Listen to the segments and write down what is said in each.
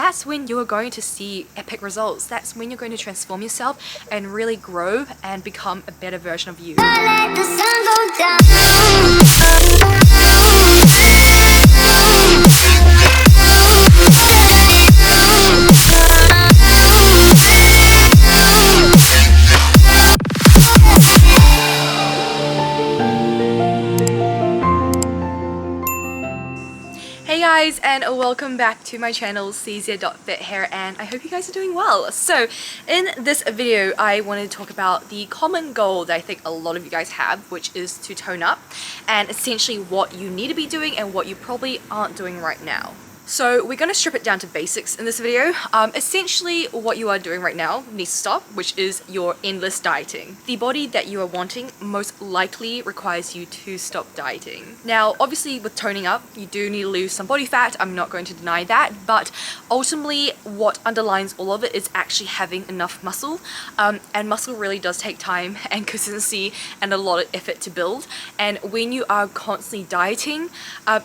that's when you're going to see epic results. That's when you're going to transform yourself and really grow and become a better version of you. Let the sun go down. Hey guys, and welcome back to my channel CZ.FitHair, and I hope you guys are doing well. So in this video I wanted to talk about the common goal that I think a lot of you guys have, which is to tone up, and essentially what you need to be doing and what you probably aren't doing right now. So we're going to strip it down to basics in this video. Essentially what you are doing right now needs to stop, which is your endless dieting. The body that you are wanting most likely requires you to stop dieting. Now obviously with toning up you do need to lose some body fat, I'm not going to deny that, but ultimately what underlines all of it is actually having enough muscle, and muscle really does take time and consistency and a lot of effort to build, and when you are constantly dieting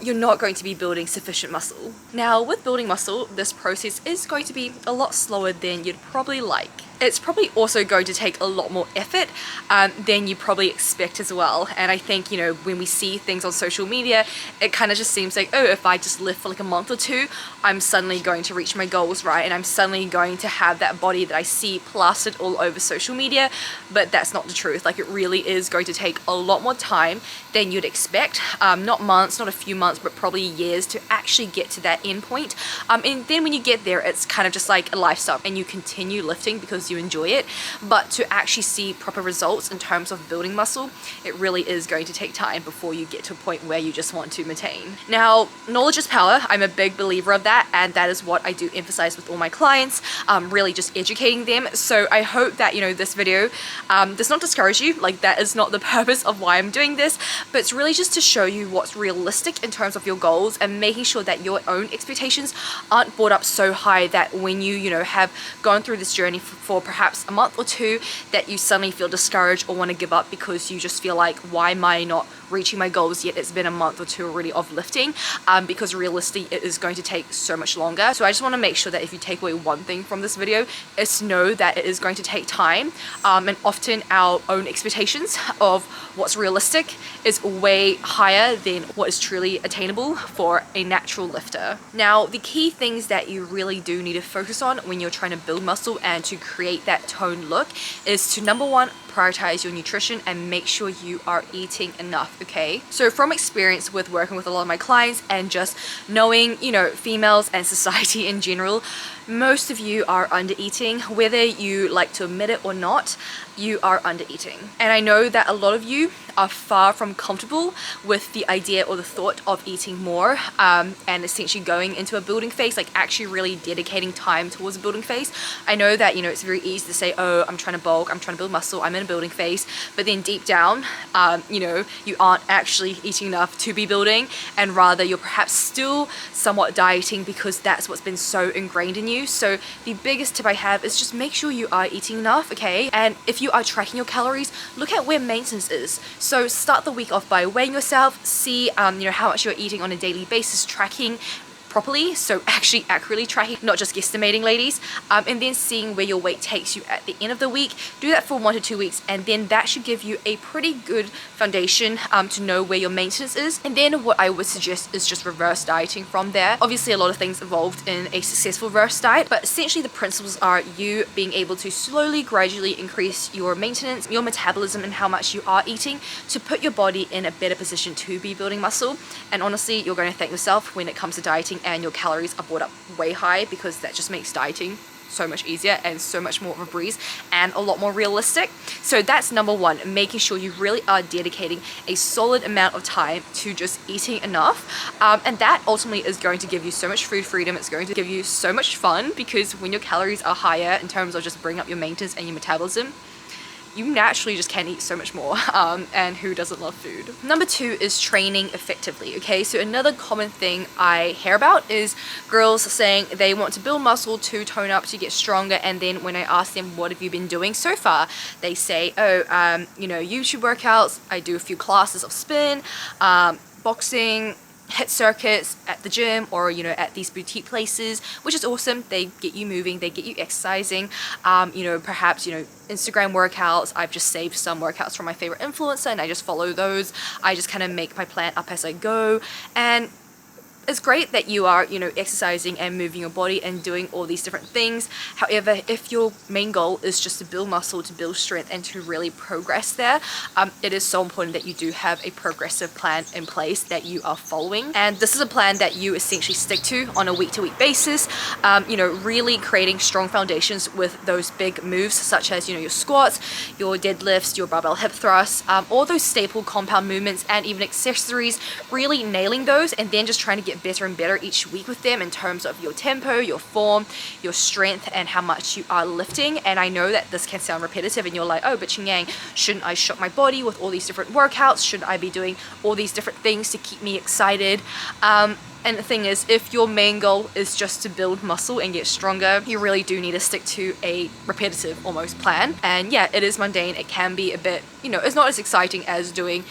you're not going to be building sufficient muscle. Now with building muscle, this process is going to be a lot slower than you'd probably like. It's probably also going to take a lot more effort than you probably expect as well. And I think, you know, when we see things on social media, it kind of just seems like, oh, if I just live for like a month or two, I'm suddenly going to reach my goals, right? And I'm suddenly going to have that body that I see plastered all over social media. But that's not the truth. Like, it really is going to take a lot more time than you'd expect. Not months, not a few months, but probably years to actually get to that end point. And then when you get there, it's kind of just like a lifestyle, and you continue lifting because you enjoy it. But to actually see proper results in terms of building muscle, it really is going to take time before you get to a point where you just want to maintain. Now, knowledge is power. I'm a big believer of that, and that is what I do emphasize with all my clients, really just educating them. So I hope that, you know, this video does not discourage you. Like, that is not the purpose of why I'm doing this, but it's really just to show you what's realistic in terms of your goals, and making sure that your own expectations aren't brought up so high that when you know, have gone through this journey for perhaps a month or two, that you suddenly feel discouraged or want to give up because you just feel like, why am I not reaching my goals yet? It's been a month or two already of lifting, because realistically it is going to take so much longer. So I just want to make sure that if you take away one thing from this video, it's to know that it is going to take time, and often our own expectations of what's realistic is way higher than what is truly attainable for a natural lifter. Now, the key things that you really do need to focus on when you're trying to build muscle and to create that toned look is to, number one, prioritize your nutrition and make sure you are eating enough. Okay, so from experience with working with a lot of my clients and just knowing, you know, females and society in general, most of you are under eating. Whether you like to admit it or not, you are under eating. And I know that a lot of you are far from comfortable with the idea or the thought of eating more, and essentially going into a building phase, like actually really dedicating time towards a building phase. I know that, you know, it's very easy to say, oh, I'm trying to bulk, I'm trying to build muscle, I'm in a building phase, but then deep down, you know, you aren't actually eating enough to be building, and rather you're perhaps still somewhat dieting because that's what's been so ingrained in you. So the biggest tip I have is just make sure you are eating enough, okay? And if you are tracking your calories, look at where maintenance is. So start the week off by weighing yourself, see you know, how much you're eating on a daily basis, tracking properly, so actually accurately tracking, not just guesstimating, ladies, and then seeing where your weight takes you at the end of the week. Do that for 1 to 2 weeks, and then that should give you a pretty good foundation to know where your maintenance is. And then what I would suggest is just reverse dieting from there. Obviously a lot of things involved in a successful reverse diet, but essentially the principles are you being able to slowly, gradually increase your maintenance, your metabolism, and how much you are eating to put your body in a better position to be building muscle. And honestly, you're going to thank yourself when it comes to dieting and your calories are brought up way high, because that just makes dieting so much easier and so much more of a breeze and a lot more realistic. So that's number one, making sure you really are dedicating a solid amount of time to just eating enough, and that ultimately is going to give you so much food freedom. It's going to give you so much fun, because when your calories are higher in terms of just bringing up your maintenance and your metabolism, you naturally just can eat so much more, and who doesn't love food? Number two is training effectively, okay? So another common thing I hear about is girls saying they want to build muscle to tone up, to get stronger, and then when I ask them, what have you been doing so far? They say, oh, you know, YouTube workouts, I do a few classes of spin, boxing, hit circuits at the gym or, you know, at these boutique places, which is awesome. They get you moving, they get you exercising. You know, perhaps, you know, Instagram workouts. I've just saved some workouts from my favorite influencer and I just follow those. I just kind of make my plan up as I go, and it's great that you are, you know, exercising and moving your body and doing all these different things. However, if your main goal is just to build muscle, to build strength, and to really progress there, it is so important that you do have a progressive plan in place that you are following. And this is a plan that you essentially stick to on a week-to-week basis. You know, really creating strong foundations with those big moves, such as, you know, your squats, your deadlifts, your barbell hip thrusts, all those staple compound movements, and even accessories, really nailing those, and then just trying to get better and better each week with them in terms of your tempo, your form, your strength, and how much you are lifting. And I know that this can sound repetitive and you're like, oh, but Ching Yang, shouldn't I shock my body with all these different workouts? Shouldn't I be doing all these different things to keep me excited? And the thing is, if your main goal is just to build muscle and get stronger, you really do need to stick to a repetitive almost plan. And yeah, it is mundane. It can be a bit, you know, it's not as exciting as doing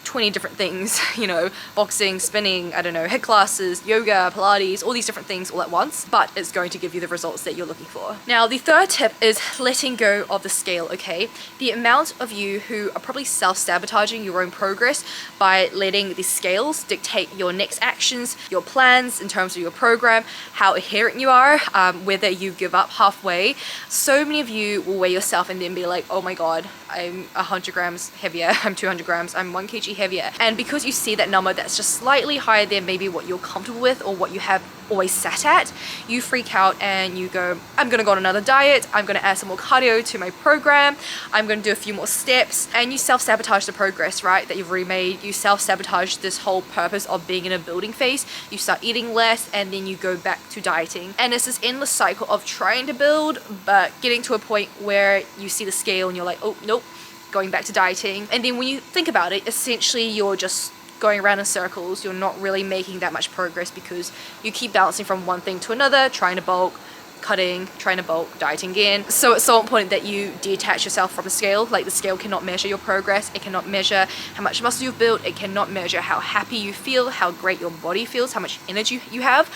20 different things, you know, boxing, spinning, I don't know, HIIT classes, yoga, Pilates, all these different things all at once, but it's going to give you the results that you're looking for. Now, the third tip is letting go of the scale, okay? The amount of you who are probably self-sabotaging your own progress by letting the scales dictate your next actions, your plans in terms of your program, how adherent you are, whether you give up halfway. So many of you will weigh yourself and then be like, oh my God, I'm 100 grams heavier, I'm 200 grams, I'm 1 kg heavier. And because you see that number that's just slightly higher than maybe what you're comfortable with or what you have always sat at, you freak out and you go, I'm gonna go on another diet, I'm gonna add some more cardio to my program, I'm gonna do a few more steps, and you self-sabotage the progress, right, that you've already made. You self-sabotage this whole purpose of being in a building phase. You start eating less and then you go back to dieting, and it's this endless cycle of trying to build but getting to a point where you see the scale and you're like, oh nope, going back to dieting. And then when you think about it, essentially you're just going around in circles. You're not really making that much progress because you keep bouncing from one thing to another, trying to bulk, cutting, trying to bulk, dieting again. So it's so important that you detach yourself from the scale. Like, the scale cannot measure your progress, it cannot measure how much muscle you've built, it cannot measure how happy you feel, how great your body feels, how much energy you have.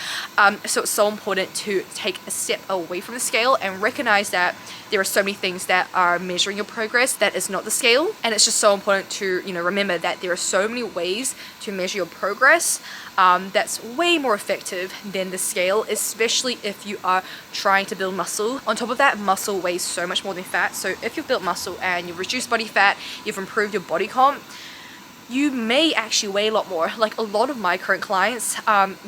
So it's so important to take a step away from the scale and recognize that there are so many things that are measuring your progress that is not the scale. And it's just so important to, you know, remember that there are so many ways to measure your progress that's way more effective than the scale, especially if you are trying to build muscle. On top of that, muscle weighs so much more than fat. So if you've built muscle and you've reduced body fat, you've improved your body comp, you may actually weigh a lot more. Like, a lot of my current clients,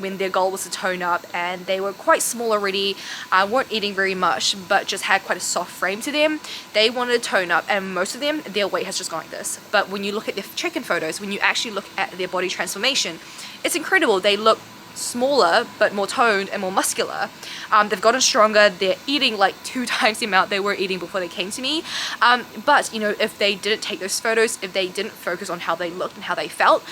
when their goal was to tone up and they were quite small already, weren't eating very much, but just had quite a soft frame to them, they wanted to tone up, and most of them, their weight has just gone like this. But when you look at their check-in photos, when you actually look at their body transformation, it's incredible. They look smaller but more toned and more muscular. They've gotten stronger. They're eating like 2 times the amount they were eating before they came to me. But you know, if they didn't take those photos, if they didn't focus on how they looked and how they felt,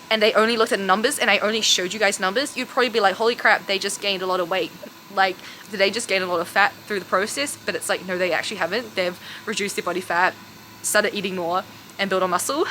and they only looked at numbers and I only showed you guys numbers, you'd probably be like, holy crap, they just gained a lot of weight. Like, did they just gain a lot of fat through the process? But it's like, no, they actually haven't. They've reduced their body fat, started eating more, and built on muscle.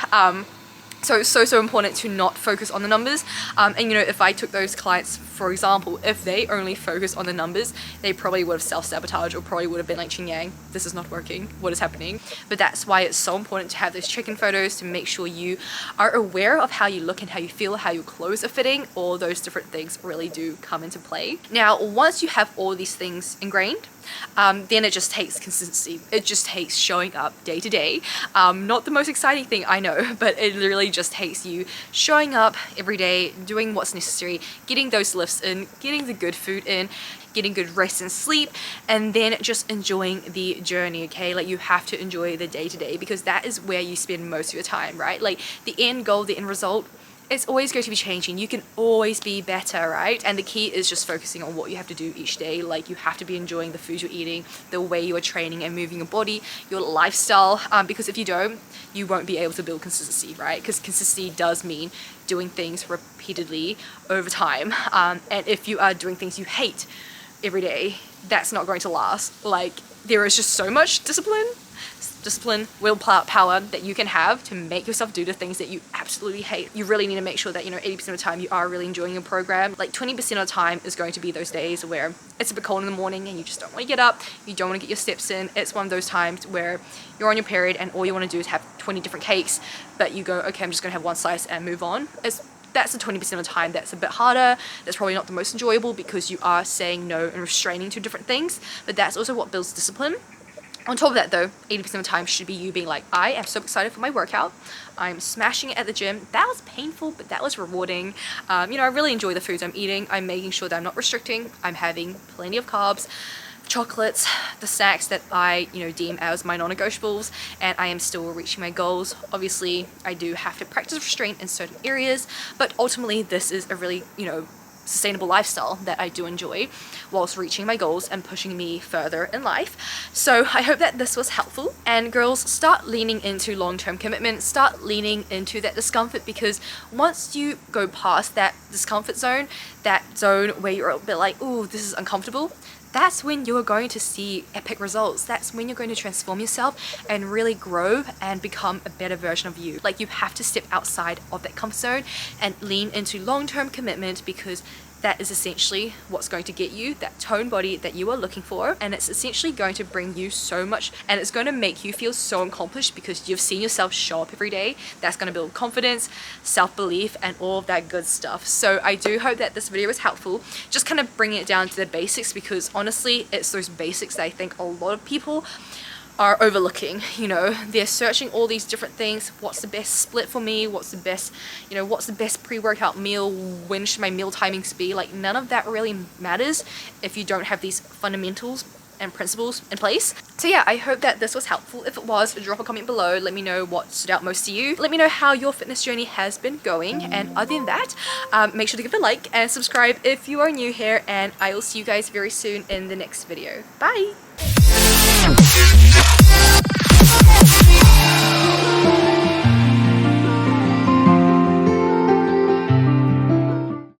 So it's so important to not focus on the numbers. And you know, if I took those clients, for example, if they only focus on the numbers, they probably would have self-sabotaged or probably would have been like, Ching Yang, this is not working, what is happening? But that's why it's so important to have those check-in photos, to make sure you are aware of how you look and how you feel, how your clothes are fitting. All those different things really do come into play. Now, once you have all these things ingrained, then it just takes consistency. It just takes showing up day to day. Not the most exciting thing, I know, but it literally just takes you showing up every day, doing what's necessary, getting those lifts in, getting the good food in, getting good rest and sleep, and then just enjoying the journey, okay? Like, you have to enjoy the day to day, because that is where you spend most of your time, right? Like, the end goal, the end result, it's always going to be changing. You can always be better, right? And the key is just focusing on what you have to do each day. Like, you have to be enjoying the food you're eating, the way you are training and moving your body, your lifestyle, because if you don't, you won't be able to build consistency, right? Because consistency does mean doing things repeatedly over time. And if you are doing things you hate every day, that's not going to last. Like, there is just so much discipline discipline, willpower that you can have to make yourself do the things that you absolutely hate. You really need to make sure that, 80% of the time you are really enjoying your program. Like 20% of the time is going to be those days where it's a bit cold in the morning and you just don't want to get up, you don't want to get your steps in. It's one of those times where you're on your period and all you want to do is have 20 different cakes, but you go, okay, I'm just going to have one slice and move on. That's the 20% of the time that's a bit harder. That's probably not the most enjoyable because you are saying no and restraining to different things, but that's also what builds discipline. On top of that though, 80% of the time should be you being like, I am so excited for my workout. I'm smashing it at the gym. That was painful, but that was rewarding. I really enjoy the foods I'm eating. I'm making sure that I'm not restricting. I'm having plenty of carbs, chocolates, the snacks that I, deem as my non-negotiables, and I am still reaching my goals. Obviously, I do have to practice restraint in certain areas, but ultimately this is a really, sustainable lifestyle that I do enjoy whilst reaching my goals and pushing me further in life. So I hope that this was helpful, and girls, start leaning into long-term commitment, start leaning into that discomfort, because once you go past that discomfort zone, that zone where you're a bit like, oh, this is uncomfortable, that's when you're going to see epic results. That's when you're going to transform yourself and really grow and become a better version of you. Like, you have to step outside of that comfort zone and lean into long-term commitment, because that is essentially what's going to get you that toned body that you are looking for, and it's essentially going to bring you so much, and it's going to make you feel so accomplished because you've seen yourself show up every day. That's going to build confidence, self-belief, and all of that good stuff. So I do hope that this video was helpful, just kind of bringing it down to the basics, because honestly it's those basics that I think a lot of people are overlooking. They're searching all these different things. What's the best split for me? What's the best pre-workout meal? When should my meal timings be? Like, none of that really matters if you don't have these fundamentals and principles in place. So yeah, I hope that this was helpful. If it was, drop a comment below. Let me know what stood out most to you. Let me know how your fitness journey has been going. And other than that, make sure to give it a like and subscribe if you are new here, and I will see you guys very soon in the next video. Bye!